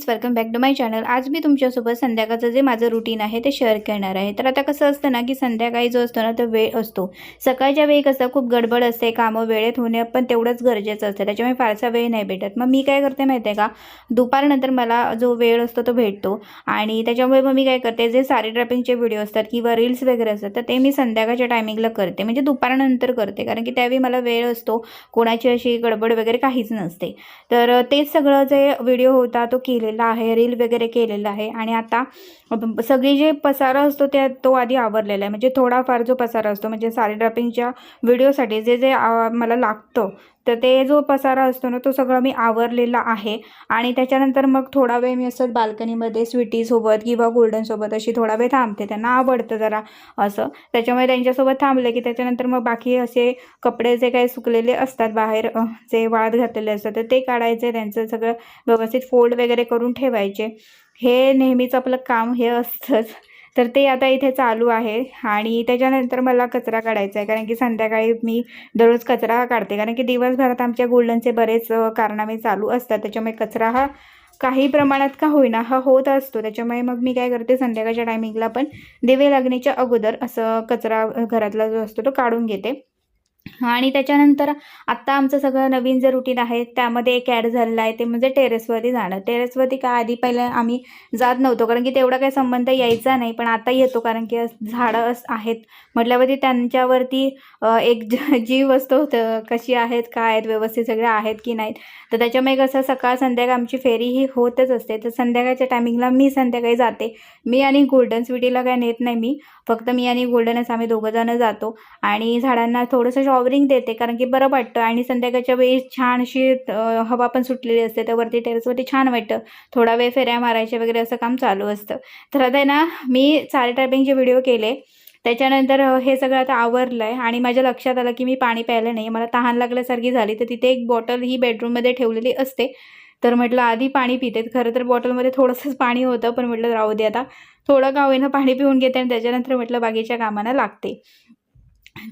Friends, welcome back to my channel. आज मी तुमच्यासोबत संध्याकाळचं जे माझं रुटीन आहे ते शेअर करणार आहे। तर आता कसं असतं ना की संध्याकाळी जो असतो ना तो वेळ असतो, सकाळच्या वेळी कसं खूप गडबड असते, कामं वेळेत होणे पण तेवढंच गरजेचं असतं, त्याच्यामुळे फारसा वेळ नाही भेटत। मग मी काय करते माहिती आहे का, दुपारनंतर मला जो वेळ असतो तो भेटतो आणि त्याच्यामुळे मग मी काय करते, जे साडी ड्रॅपिंगचे व्हिडिओ असतात किंवा रील्स वगैरे असतात तर ते मी संध्याकाळच्या टायमिंगला करते, म्हणजे दुपारनंतर करते, कारण की त्यावेळी मला वेळ असतो, कोणाची अशी गडबड वगैरे काहीच नसते। तर तेच सगळं जे व्हिडिओ होता तो केलेला आहे, रील वगैरे केलेला आहे आणि आता सगळी जे पसारा असतो तो आधी आवरलेला आहे, म्हणजे थोडाफार जो पसारा असतो म्हणजे साडी ड्रॅपिंगच्या व्हिडिओसाठी जे जे मला लागतं तर ते जो पसारा असतो ना तो सगळं मी आवरलेला आहे। आणि त्याच्यानंतर मग थोडा वेळ मी असं बाल्कनीमध्ये स्वीटीसोबत किंवा गोल्डनसोबत अशी थोडा वेळ थांबते, त्यांना आवडतं जरा असं, त्याच्यामुळे त्यांच्यासोबत थांबले की त्याच्यानंतर मग बाकी असे कपडे जे काही सुकलेले असतात बाहेर जे वाळत घातलेले असतात तर ते काढायचे, त्यांचं सगळं व्यवस्थित फोल्ड वगैरे करून ठेवायचे। हे नेहमीच आपलं काम हे असतंच, तर ते आता इथे चालू आहे। आणि त्याच्यानंतर मला कचरा काढायचा आहे, कारण की संध्याकाळी मी दररोज कचरा काढते, कारण की दिवसभरात आमच्या गोल्डनचे बरेच कारनामे चालू असतात, त्याच्यामुळे कचरा हा काही प्रमाणात का होईना हा होत असतो। त्याच्यामुळे मग मी काय करते, संध्याकाळच्या टायमिंगला पण दिवे लागण्याच्या अगोदर असं कचरा घरातला जो असतो तो काढून घेते। आणि त्याच्यानंतर आत्ता आमचं सगळं नवीन जे रुटीन आहे त्यामध्ये एक ॲड झालेलं आहे, ते म्हणजे टेरेसवरती जाणं। टेरेसवरती का आधी पहिलं आम्ही जात नव्हतो, कारण की तेवढा काही संबंध यायचा नाही, पण आता येतो, कारण की झाडं आहेत म्हटल्यावरती त्यांच्यावरती एक जीव असतो, कशी आहेत, काय आहेत, व्यवस्थित सगळे आहेत की नाहीत। तर त्याच्यामुळे कसं सकाळ संध्याकाळ आमची फेरी ही होतच असते। तर संध्याकाळच्या टायमिंगला मी संध्याकाळी जाते, मी आणि गोल्डन स्वीटीला काय नेत नाही मी, फक्त मी आणि गोल्डनच आम्ही दोघंजणं जातो आणि झाडांना थोडंसं शॉवरिंग देते, कारण की बरं वाटतं। आणि संध्याकाळच्या वेळी छान अशी हवा पण सुटलेली असते, तर वरती टेरेसवरती छान वाटतं, थोडा वेळ फेऱ्या मारायच्या वगैरे असं काम चालू असतं। तर आता ना मी साडी ड्रॅपिंगचे व्हिडिओ केले, त्याच्यानंतर हे सगळं आता आवरलं आहे आणि माझ्या लक्षात आलं की मी पाणी प्यायलं नाही, मला तहान लागल्यासारखी झाली, तर तिथे एक बॉटल ही बेडरूममध्ये ठेवलेली असते, तर म्हटलं आधी पाणी पिते। खरं तर बॉटलमध्ये थोडंसंच पाणी होतं, पण म्हटलं राहू दे, आता थोडं का होईना पाणी पिऊन घेते आणि त्याच्यानंतर म्हटलं बाकीच्या कामांना लागते।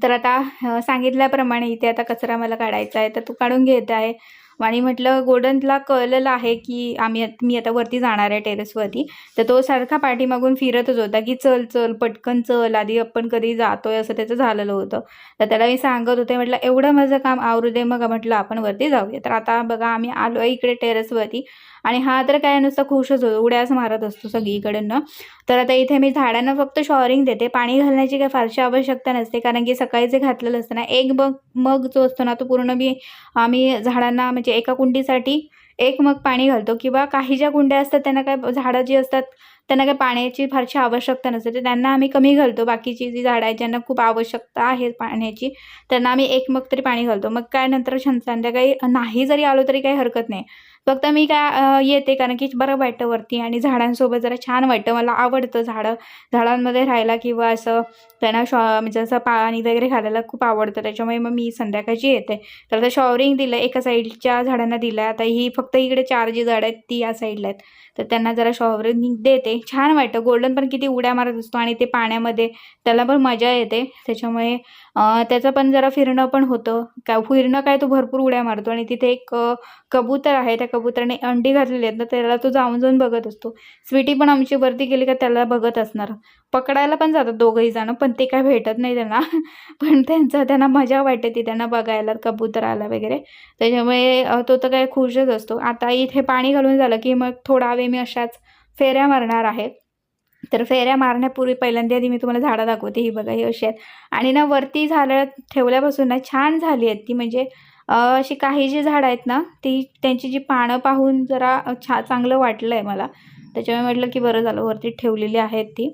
तर आता सांगितल्याप्रमाणे इथे आता कचरा मला काढायचा आहे, तर तो काढून घेत आहे। आणि म्हटलं गोल्डनला कळलेलं आहे की मी आता वरती जाणार आहे टेरेसवरती, तर तो सारखा पाठीमागून फिरतच होता की चल चल पटकन चल, आधी आपण कधी जातोय असं त्याचं झालेलं होतं। तर त्याला मी सांगत होते, म्हटलं एवढं माझं काम आवरू दे मग म्हटलं आपण वरती जाऊया। तर आता बघा आम्ही आलो आहे इकडे टेरेसवरती आणि हा तर काय नुसतं खुशच होतो, उड्याच मारत असतो सगळीकडनं। तर आता इथे मी झाडांना फक्त शॉवरिंग देते, पाणी घालण्याची काही फारशी आवश्यकता नसते, कारण की सकाळी जे घातलेलं असतं ना एक मग जो असतो ना तो पूर्ण आम्ही झाडांना म्हणजे एका कुंडीसाठी एक मग पाणी घालतो, किंवा काही ज्या कुंड्या असतात त्यांना काय झाडं जी असतात त्यांना काही पाण्याची फारशी आवश्यकता नसते, तर त्यांना आम्ही कमी घालतो। बाकीची जी झाडं आहेत ज्यांना खूप आवश्यकता आहे पाण्याची त्यांना आम्ही एक मग तरी पाणी घालतो। मग काय नंतर संध्याकाळी नाही जरी आलो तरी काही हरकत नाही, फक्त मी काय येते, कारण की बरं वाटतं वरती आणि झाडांसोबत जरा छान वाटतं, मला आवडतं झाडांमध्ये राहायला किंवा असं त्यांना म्हणजे असं पाणी वगैरे घालायला खूप आवडतं, त्याच्यामुळे मग मी संध्याकाळची येते। तर आता शॉवरिंग दिलं, एका साईडच्या झाडांना दिलं, आता ही फक्त इकडे 4 जी झाडं आहेत ती या साईडला आहेत, तर त्यांना जरा शॉवरिंग देते, छान वाटतं। गोल्डन पण किती उड्या मारत असतो आणि ते पाण्यामध्ये त्याला पण मजा येते, त्याच्यामुळे त्याचं पण जरा फिरणं पण होतं, फिरणं काय तो भरपूर उड्या मारतो। आणि तिथे एक कबूतर आहे, त्या कबुतराने अंडी घातलेली आहेत ना, त्याला तो जाऊन जाऊन बघत असतो। स्वीटी पण आमची वरती गेली का त्याला बघत असणार, पकडायला पण जातात दोघंही जण, पण ते काय भेटत नाही त्यांना पण त्यांना मजा वाटते ती त्यांना बघायला कबुतराला वगैरे, त्याच्यामुळे तो तर काय खुशच असतो। आता इथे पाणी घालून झालं की मग थोडा वेळ मी अशाच फेऱ्या मारणार आहे। तर फेऱ्या मारण्यापूर्वी पहिल्यांदा आधी मी तुम्हाला झाडं दाखवते, ही बघा ही अशी आहेत आणि ना वरती झाडं ठेवल्यापासून ना छान झाली आहेत ती, म्हणजे अशी काही जी झाडं आहेत ना ती त्यांची जी पानं पाहून जरा चांगलं वाटलं आहे मला, त्याच्यामुळे म्हटलं की बरं झालं वरती ठेवलेली आहेत ती।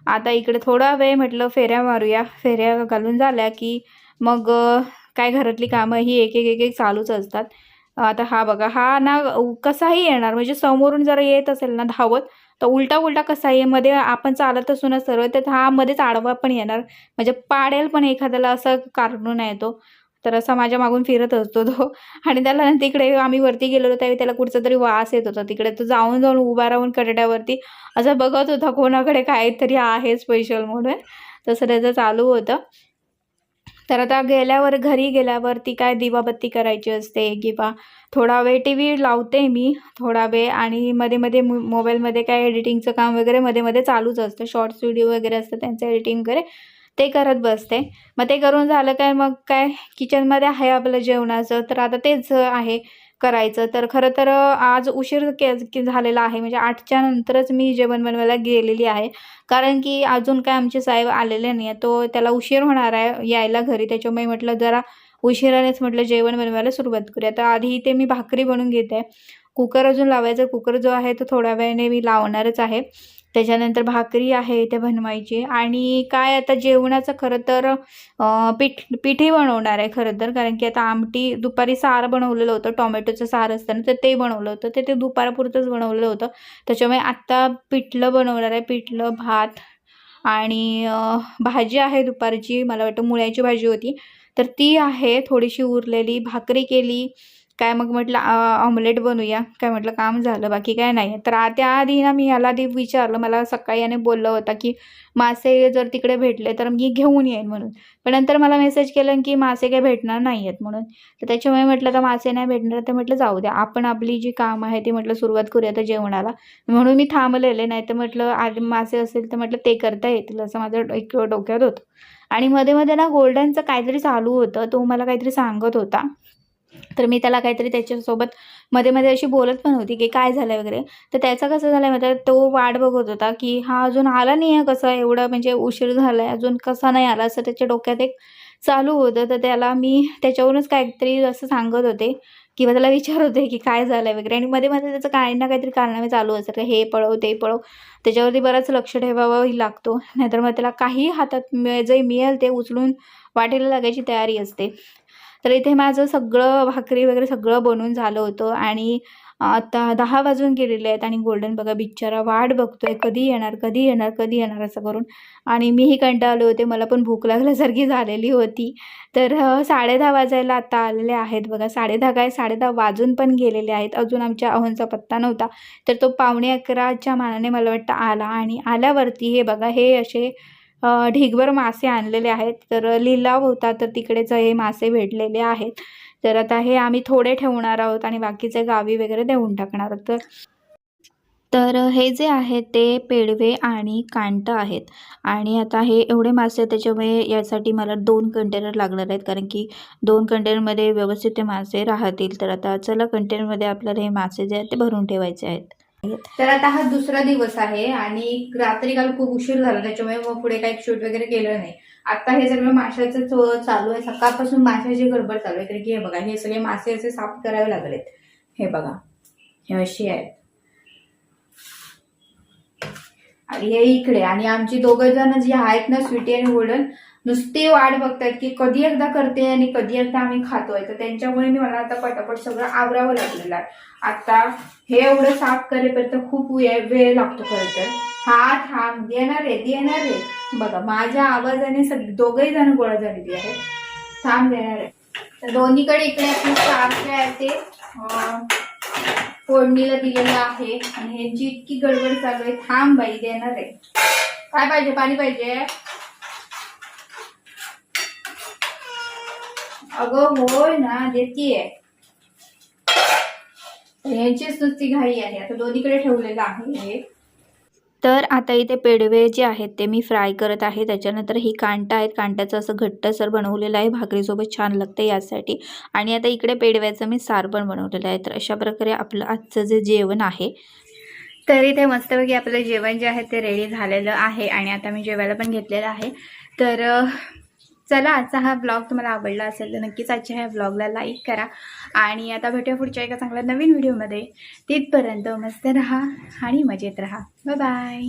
आता इकडे थोडा वेळ म्हटलं फेऱ्या मारूया, फेऱ्या घालून झाल्या की मग काय घरातली कामं ही एक एक एक एक चालूच असतात। आता हा बघा, हा ना कसाही येणार, म्हणजे समोरून जर येत असेल ना धावत तर उलटा उलटा कसाही मध्ये आपण चालत असू ना सर्व, तर हा मध्येच आडवा पण येणार, म्हणजे पाडेल पण एखाद्याला, असं कारणून आहे तो। तर असा माझ्या मागून फिरत असतो तो आणि त्याला तिकडे आम्ही वरती गेलेलो त्यावेळी त्याला कुठचा तरी वास येत होता, तिकडे तो जाऊन जाऊन उभा राहून कटड्यावरती असं बघत होता कोणाकडे काहीतरी आहे स्पेशल म्हणून, तसं त्याचं चालू होतं। तर आता घरी गेल्यावर ती काय दिवाबत्ती करायची असते किंवा थोडा वेळ टी व्ही लावते मी थोडा वेळ, आणि मध्ये मध्ये मोबाईलमध्ये काय एडिटिंगचं काम वगैरे मध्ये मध्ये चालूच असतं. शॉर्ट्स व्हिडिओ वगैरे असतं त्यांचं एडिटिंग वगैरे, ते करत बसते. मग ते करून झालं काय, मग काय किचनमध्ये आहे आपलं जेवणाचं, तर आता तेच आहे करायचं. तर खरं तर आज उशीर झालेला आहे, म्हणजे 8च्या नंतरच मी जेवण बनवायला गेलेली आहे. कारण की अजून काय आमचे साहेब आलेले नाही आहे, तो त्याला उशीर होणार आहे यायला घरी. त्याच्यामुळे म्हटलं जरा उशिरानेच म्हटलं जेवण बनवायला सुरुवात करूया. तर आधी इथे मी भाकरी बनवून घेते. कुकर अजून लावायचा, कुकर जो आहे तो थोड्या वेळाने मी लावणारच आहे. त्याच्यानंतर भाकरी आहे ते बनवायची, आणि काय आता जेवणाचं खरं तर पिठी बनवणार आहे खरं तर. कारण की आता आमटी दुपारी सार बनवलेलं होतं, टोमॅटोचं सार असतं ना, तर ते बनवलं होतं, ते दुपारपुरतंच बनवलेलं होतं. त्याच्यामुळे आत्ता पिठलं बनवणार आहे, पिठलं, भात, आणि भाजी आहे दुपारची, मला वाटतं मुळ्याची भाजी होती, तर ती आहे थोडीशी उरलेली. भाकरी केली, काय मग म्हटलं ऑमलेट बनवूया, काय म्हटलं काम झालं, बाकी काय नाही. तर त्याआधी ना मी याला आधी विचारलं, मला सकाळी याने बोललं होता की मासे जर तिकडे भेटले तर मी घेऊन येईन म्हणून. पण नंतर मला मेसेज केलं की मासे काही भेटणार नाही आहेत म्हणून. तर त्याच्यामुळे म्हटलं तर मासे नाही भेटणार, तर म्हटलं जाऊ द्या, आपण आपली जी काम आहे ती म्हटलं सुरुवात करूया तर जेवणाला, म्हणून मी थांबलेले. नाही तर म्हटलं आधी मासे असेल तर म्हटलं ते करता येतील असं माझं एक डोक्यात होतं. आणि मध्ये मध्ये ना गोल्डनचं काहीतरी चालू होतं, तो मला काहीतरी सांगत होता. तर मी त्याला काहीतरी त्याच्यासोबत मध्ये मध्ये अशी बोलत पण होती की काय झालं वगैरे. तर त्याचं कसं झालं माहिती आहे, तो वाट बघत होता की हा अजून आला नाही आहे, कसं एवढं म्हणजे उशीर झाला आहे अजून कसा नाही आला, असं त्याच्या डोक्यात एक चालू होतं. तर त्याला मी त्याच्यावरूनच काहीतरी असं सांगत होते किंवा त्याला विचारत होते की काय झालं वगैरे. आणि मध्ये मध्ये त्याचं काही ना काहीतरी कारणामे चालू असतात, हे पळव ते पळव, त्याच्यावरती बरंच लक्ष ठेवावंही लागतो. नाहीतर मग त्याला काही हातात जे मिळेल ते उचलून वाटेला लागायची तयारी असते. तर इथे माझं सगळं भाकरी वगैरे सगळं बनवून झालं होतं, आणि आता 10 वाजून गेलेले आहेत, आणि गोल्डन बघा बिचारा वाट बघतोय कधी येणार, कधी येणार, कधी येणार असं करून. आणि मीही कंटाळले होते, मला पण भूक लागल्यासारखी झालेली होती. तर 10:30 वाजायला आता आलेले आहेत बघा. 10:30 काय 10:30 वाजून पण गेलेले आहेत, अजून आमच्या अहोंचा पत्ता नव्हता. तर तो 11:15च्या मानाने मला वाटतं आला, आणि आल्यावरती हे बघा हे असे ढीगभर मासे आणलेले आहेत. तर लिलाव होता, तर तिकडेच हे मासे भेटलेले आहेत. तर आता हे आम्ही थोडे ठेवणार आहोत आणि बाकीचे गावी वगैरे देऊन टाकणार आहोत. तर हे जे आहेत ते पेडवे आणि कांट आहेत, आणि आता हे एवढे मासे आहेत त्याच्यामुळे यासाठी मला 2 कंटेनर लागणार आहेत, कारण की 2 कंटेनरमध्ये व्यवस्थित ते मासे राहतील. तर आता चला कंटेनरमध्ये आपल्याला हे मासे जे आहेत ते भरून ठेवायचे आहेत. तर आता हा दुसरा दिवस आहे, आणि रात्री काल खूप उशीर झाला, त्याच्यामुळे मग पुढे काही शूट वगैरे केलं नाही. आता हे सगळं माशाचं चालू आहे, सकाळपासून माशाची गडबड चालू आहे. कारण की हे बघा हे सगळे मासे असे साफ करावे लागलेत. हे बघा हे अशी आहेत, आणि हे इकडे. आणि आमची दोघं जण जी आहेत ना, स्वीटी आणि गोल्डन, नुसते वाट बघतायत की कधी एकदा करते आणि कधी एकदा आम्ही खातोय. तर त्यांच्यामुळे मी मला आता पटापट सगळं आवरावं लागलेलं आहे. आता हे एवढं साफ करेपर्यंत खूप वेळ लागतो खरं तर. हा थांब देणार रे, बघा माझ्या आवाजाने दोघही जण गोळा झालेली आहेत. थांब देणार आहे. तर दोन्हीकडे इकडे आपले साफ आहे ते फोडणीला दिलेलं आहे, आणि ह्यांची इतकी गडबड चालू आहे. थांब बाई देणार आहे. काय पाहिजे, पाणी पाहिजे? अगं होय ना, देतीये. ह्यांचीच नुसती घाई आहे. आता दोन्हीकडे ठेवलेलं आहे. तर आता इथे पेडवे जे आहेत ते मी फ्राय करत आहे. त्याच्यानंतर ही कांटा आहेत, कांट्याचं असं घट्टसर बनवलेलं आहे, भाकरीसोबत छान लागतं यासाठी. आणि आता इकडे पेडव्याचं मी सार पण बनवलेलं आहे. तर अशा प्रकारे आपलं आजचं जे जेवण आहे, तर इथे मस्तपैकी आपलं जेवण जे आहे ते रेडी झालेलं आहे, आणि आता मी जेवायला पण घेतलेलं आहे. तर चला, आजचा हा ब्लॉग तुम्हाला आवडला असेल तर नक्कीच आजच्या ह्या ब्लॉगला लाईक करा, आणि आता भेटूया पुढच्या एका चांगल्या नवीन व्हिडिओमध्ये. तिथपर्यंत मस्त राहा आणि मजेत राहा. Bye bye.